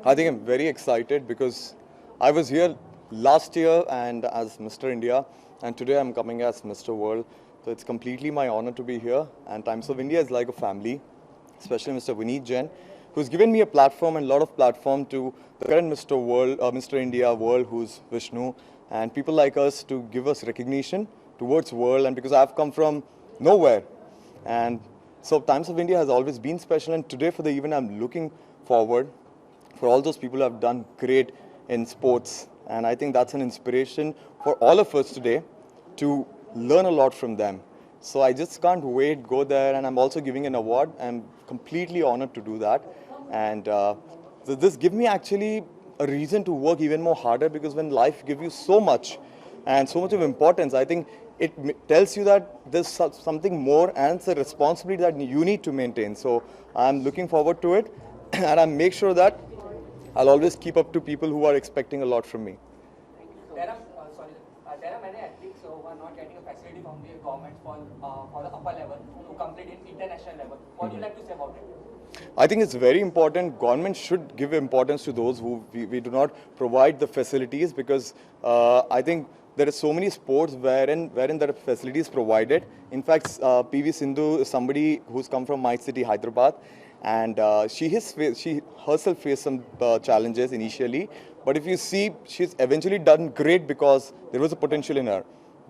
I think I'm very excited because I was here last year and as Mr. India, and today I'm coming as Mr. World. So it's completely my honor to be here. And Times of India is like a family, especially Mr. Vineet Jain, who's given me a platform and a lot of platform to the current Mr. World, Mr. India World, who's Vishnu, and people like us to give us recognition towards world. And because I've come from nowhere, and so Times of India has always been special. And today for the event, I'm looking forward for all those people who have done great in sports. And I think that's an inspiration for all of us today to learn a lot from them. So I just can't wait, go there, and I'm also giving an award. I'm completely honored to do that. And so this gives me actually a reason to work even more harder, because when life gives you so much and so much of importance, I think it tells you that there's something more and it's a responsibility that you need to maintain. So I'm looking forward to it, and I make sure that I'll always keep up to people who are expecting a lot from me. There are many athletes who are not getting a facility from the government for the upper level to compete in international level. What do you like to say about it? I think it's very important. Government should give importance to those who we do not provide the facilities, because I think there are so many sports wherein that facility is provided. In fact, PV Sindhu is somebody who's come from my city, Hyderabad, and she herself faced some challenges initially. But if you see, she's eventually done great because there was a potential in her.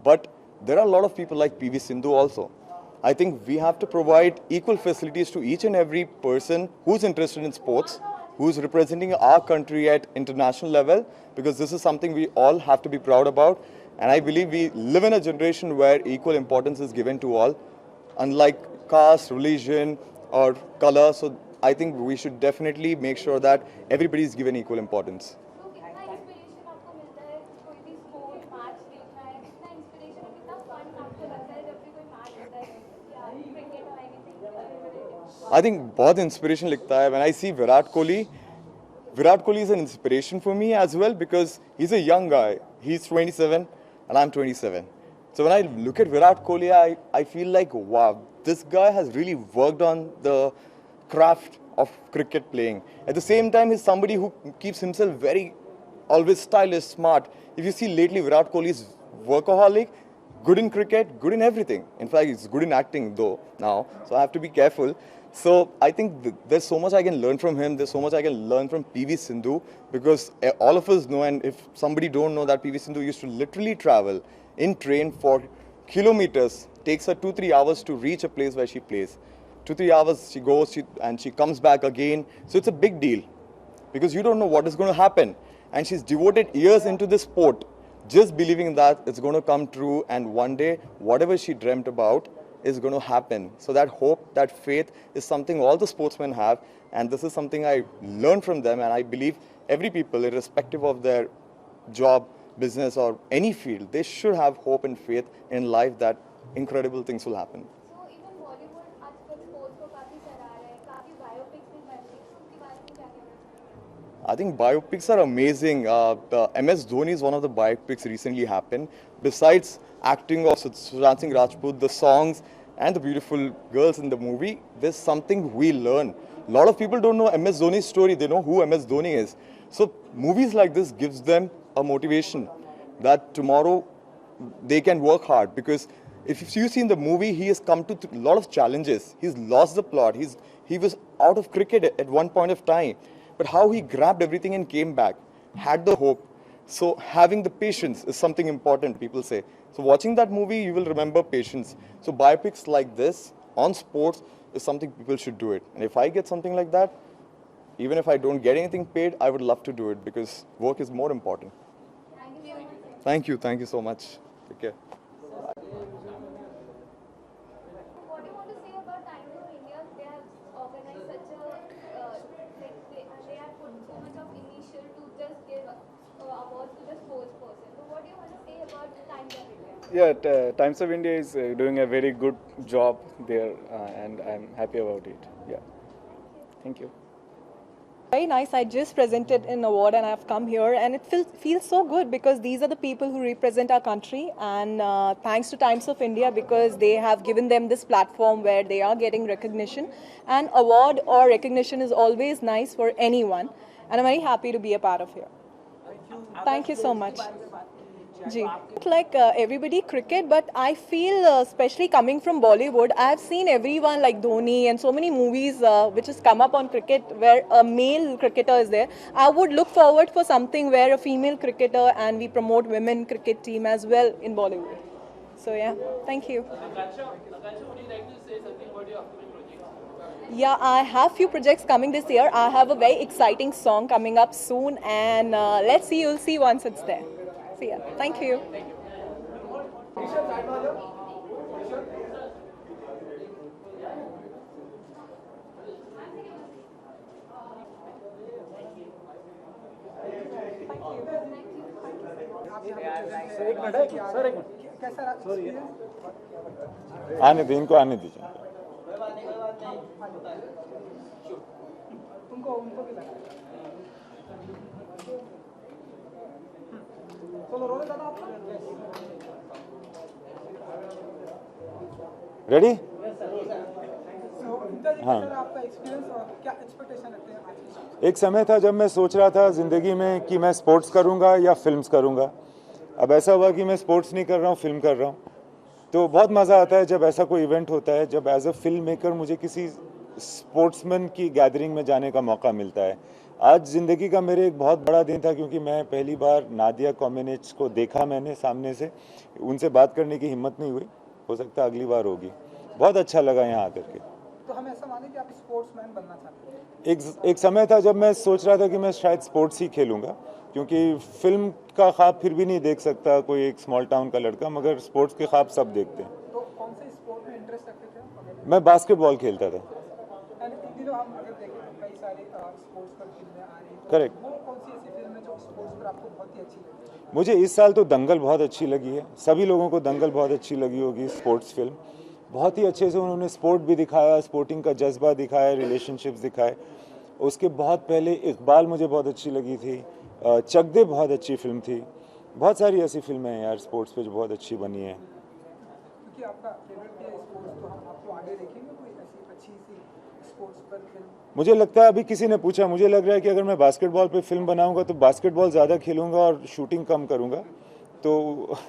But there are a lot of people like PV Sindhu also. I think we have to provide equal facilities to each and every person who's interested in sports, who's representing our country at international level, because this is something we all have to be proud about. And I believe we live in a generation where equal importance is given to all, unlike caste, religion, or color. So I think we should definitely make sure that everybody is given equal importance. I think बहुत inspiration लगता है when I see Virat Kohli. Virat Kohli is an inspiration for me as well, because he's a young guy. He's 27 and I'm 27. So when I look at Virat Kohli, I feel like, wow, this guy has really worked on the craft of cricket playing. At the same time, he's somebody who keeps himself very, always stylish, smart. If you see lately, Virat Kohli is workaholic, good in cricket, good in everything. In fact, he's good in acting though now, so I have to be careful. So I think there's so much I can learn from him. There's so much I can learn from PV Sindhu, because all of us know, and if somebody don't know, that PV Sindhu used to literally travel in train for kilometers. Takes her 2-3 hours to reach a place where she plays. 2-3 hours she goes and she comes back again. So it's a big deal, because you don't know what is going to happen. And she's devoted years into this sport, just believing that it's going to come true, and one day whatever she dreamt about is going to happen. So that hope, that faith is something all the sportsmen have, and this is something I learned from them. And I believe every people, irrespective of their job, business, or any field, they should have hope and faith in life that incredible things will happen. So even Bollywood आजकल sports को काफी सराह रहा है, काफी biopics भी बन रही है, तो उसके बारे में क्या कहना चाहिए? I think biopics are amazing. The MS Dhoni is one of the biopics recently happened. Besides acting of Sushant Singh Rajput, the songs and the beautiful girls in the movie, there's something we learn. A lot of people don't know MS Dhoni's story. They know who MS Dhoni is. So movies like this gives them a motivation that tomorrow they can work hard. Because if you see in the movie, he has come to a lot of challenges. He's lost the plot. He was out of cricket at one point of time. But how he grabbed everything and came back, had the hope. So having the patience is something important, people say. So watching that movie, you will remember patience. So biopics like this on sports is something people should do it. And if I get something like that, even if I don't get anything paid, I would love to do it, because work is more important. Thank you so much. Take care. What do you want to say about Times of India? They have organized such a they have put so much of initial to just give awards to the sports person. So what do you want to say about Times of India? Yeah, Times of India is doing a very good job there, and I'm happy about it. Yeah. Thank you. Very nice. I just presented an award and I've come here, and it feels so good because these are the people who represent our country, and thanks to Times of India because they have given them this platform where they are getting recognition. And award or recognition is always nice for anyone, and I'm very happy to be a part of here. Thank you so much. Ji like everybody cricket, but I feel especially coming from Bollywood, I have seen everyone like Dhoni and so many movies which has come up on cricket where a male cricketer is there. I would look forward for something where a female cricketer, and we promote women cricket team as well in Bollywood. So yeah, thank you. Yeah, I have few projects coming this year. I have a very exciting song coming up soon, and let's see, you'll see once it's there. See ya. Thank you. आने दे, इनको आने दीजिए. Ready? हाँ. एक समय था जब मैं सोच रहा था ज़िंदगी में कि मैं स्पोर्ट्स करूँगा या फिल्म्स करूँगा. अब ऐसा हुआ कि मैं स्पोर्ट्स नहीं कर रहा हूँ, फिल्म कर रहा हूँ. तो बहुत मज़ा आता है जब ऐसा कोई इवेंट होता है, जब एज अ फिल्म मेकर मुझे किसी स्पोर्ट्समैन की गैदरिंग में जाने का मौका मिलता है. आज ज़िंदगी का मेरे एक बहुत बड़ा दिन था क्योंकि मैं पहली बार नादिया कॉमेनेच को देखा मैंने सामने से. उनसे बात करने की हिम्मत नहीं हुई, हो सकता है अगली बार होगी. बहुत अच्छा लगा यहाँ आकर के. तो हम ऐसा माने कि आप स्पोर्ट्समैन बनना चाहते हैं? एक समय था जब मैं सोच रहा था कि मैं शायद स्पोर्ट्स ही खेलूँगा, क्योंकि फिल्म का ख्वाब फिर भी नहीं देख सकता कोई एक स्मॉल टाउन का लड़का, मगर स्पोर्ट्स के ख्वाब सब देखते हैं. तो कौन से स्पोर्ट में इंटरेस्ट रखते थे? मैं बास्केटबॉल खेलता था. इन दिनों हम अगर देखें तो कई सारी स्पोर्ट्स पर फिल्में आ रही हैं. करेक्ट. वो कौन सी ऐसी फिल्म है जो स्पोर्ट्स पर आपको बहुत ही अच्छी लगी? मुझे इस साल तो दंगल बहुत अच्छी लगी है. सभी लोगों को दंगल बहुत अच्छी लगी होगी. स्पोर्ट्स फिल्म बहुत ही अच्छे से उन्होंने स्पोर्ट भी दिखाया, स्पोर्टिंग का जज्बा दिखाया, रिलेशनशिप्स दिखाए. उसके बहुत पहले इकबाल मुझे बहुत अच्छी लगी थी. चक दे बहुत अच्छी फिल्म थी. बहुत सारी ऐसी फिल्में हैं यार स्पोर्ट्स पे जो बहुत अच्छी बनी है. क्योंकि आपका फेवरेट है स्पोर्ट्स, तो हम आपको आगे देखेंगे कोई ऐसी अच्छी सी स्पोर्ट्स पर फिल्म? मुझे लगता है अभी किसी ने पूछा, मुझे लग रहा है कि अगर मैं बास्केटबॉल पे फिल्म बनाऊंगा तो बास्केटबॉल ज़्यादा खेलूंगा और शूटिंग कम करूंगा, तो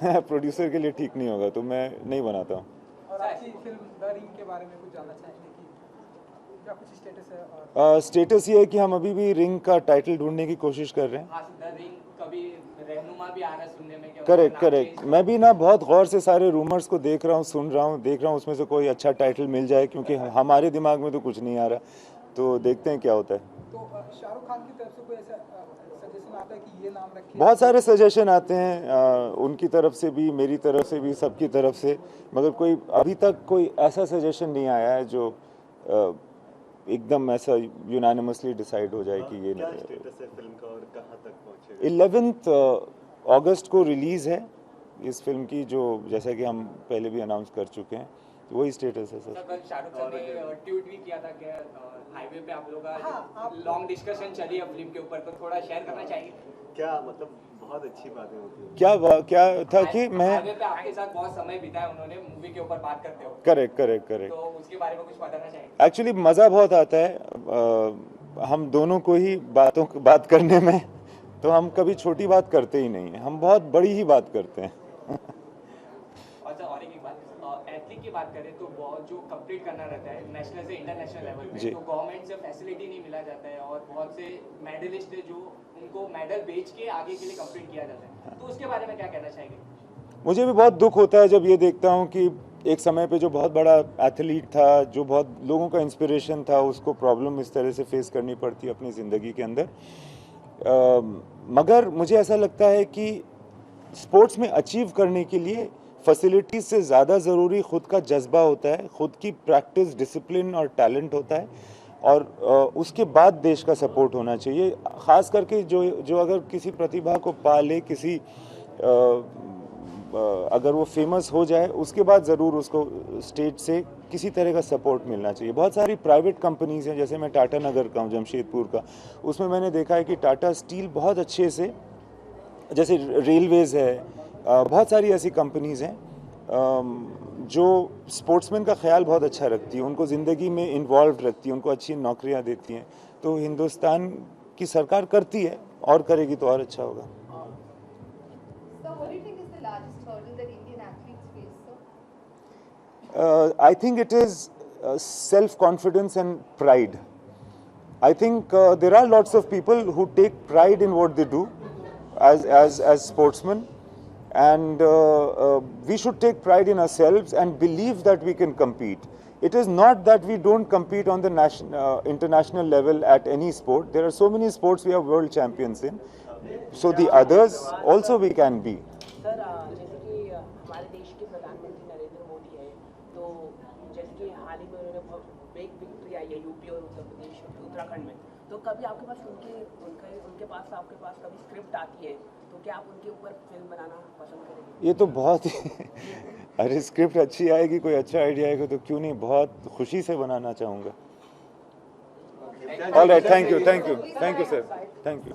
प्रोड्यूसर के लिए ठीक नहीं होगा, तो मैं नहीं बनाता हूँ. और आपकी फिल्म द रिंग के बारे में कुछ जानना चाहेंगे कि क्या कुछ स्टेटस है? स्टेटस ये है कि हम अभी भी रिंग का टाइटल ढूंढने की कोशिश कर रहे हैं. हाँ, द रिंग कभी रहनुमा भी आ रहा है सुनने में कि करेक्ट करेक्ट. मैं भी ना बहुत गौर से सारे रूमर्स को देख रहा हूँ, सुन रहा हूँ, देख रहा हूँ उसमें से कोई अच्छा टाइटल मिल जाए, क्योंकि हमारे दिमाग में तो कुछ नहीं आ रहा. तो देखते हैं क्या होता है. तो शाहरुख खान की तरफ से कोई ऐसा सजेशन आता है कि ये नाम रखिए? बहुत सारे सजेशन आते हैं, उनकी तरफ से भी, मेरी तरफ से भी, सबकी तरफ से, मगर कोई अभी तक कोई ऐसा सजेशन नहीं आया है जो एकदम ऐसा यूनानिमसली डिसाइड हो जाए कि ये क्या स्टेटस है फिल्म का और कहाँ तक पहुँचेगा? 11 अगस्त को रिलीज़ है इस फिल्म की, जो जैसा कि हम पहले भी अनाउंस कर चुके हैं. तो वही स्टेटस है सर. कल शाहरुख खान ने ट्वीट भी किया था कि हाईवे पे आप लोगों का लॉन्ग डिस्कशन चली है फिल्म के ऊपर, तो थोड़ा शेयर करना चाहिए. क्या मतलब बहुत अच्छी बातें होती हैं. क्या था कि मैं हाईवे पे आपके साथ बहुत समय बिताया उन्होंने मूवी के ऊपर बात करते हो, करेक्ट. तो उसके बारे में कुछ बताना चाहिए? एक्चुअली मज़ा बहुत आता है हम दोनों को ही बात करने में. तो हम कभी छोटी बात करते ही नहीं हैं, हम बहुत बड़ी ही बात करते हैं. और एक बात, एथलीट की बात करें तो बहुत जो कंप्लीट करना रहता है नेशनल से इंटरनेशनल लेवल पे, तो गवर्नमेंट से फैसिलिटी नहीं मिला जाता है, और बहुत से मेडलिस्ट है जो उनको मेडल बेच के आगे के लिए कंप्लीट किया जाता है, तो उसके बारे में क्या कहना चाहेंगे? मुझे भी बहुत दुख होता है जब ये देखता हूँ कि एक समय पे जो बहुत बड़ा एथलीट था, जो बहुत लोगों का इंस्पिरेशन था, उसको प्रॉब्लम इस तरह से फेस करनी पड़ती है अपनी ज़िंदगी के अंदर. मगर मुझे ऐसा लगता है कि स्पोर्ट्स में अचीव करने के लिए फैसिलिटीज़ से ज़्यादा ज़रूरी खुद का जज्बा होता है, खुद की प्रैक्टिस, डिसिप्लिन और टैलेंट होता है, और उसके बाद देश का सपोर्ट होना चाहिए. ख़ास करके जो अगर किसी प्रतिभा को पाले, किसी अगर वो फेमस हो जाए उसके बाद ज़रूर उसको स्टेट से किसी तरह का सपोर्ट मिलना चाहिए। बहुत सारी प्राइवेट कंपनीज़ हैं, जैसे मैं टाटा नगर का हूँ, जमशेदपुर का, उसमें मैंने देखा है कि टाटा स्टील बहुत अच्छे से, जैसे रेलवेज़ है, बहुत सारी ऐसी कंपनीज़ हैं जो स्पोर्ट्समैन का ख्याल बहुत अच्छा रखती है, उनको ज़िंदगी में इन्वॉल्व रखती है, उनको अच्छी नौकरियां देती हैं। तो हिंदुस्तान की सरकार करती है और करेगी तो और अच्छा होगा। So what do you think is the largest hurdle that Indian athletes face, sir? I think it is self-confidence and pride. I think there are lots of people who take pride in what they do as sportsmen, and we should take pride in ourselves and believe that we can compete. It is not that we don't compete on the international level at any sport. There are so many sports we are world champions in. So the others also we can be. Sir जैसे कि हमारे देश के प्रधानमंत्री नरेंद्र मोदी है, तो जैसे कि हाल ही में उन्होंने बहुत बिग विक्ट्री आई है यूपी और उत्तर प्रदेश उत्तराखंड में, तो कभी आपके पास उनके पास आपके पास कभी स्क्रिप्ट आती है, तो क्या आप उनके ऊपर फिल्म बनाना पसंद करेंगे? ये तो बहुत ही अरे स्क्रिप्ट अच्छी आएगी, कोई अच्छा आइडिया आएगा तो क्यों नहीं, बहुत खुशी से बनाना चाहूँगा। All right, thank you sir, thank you.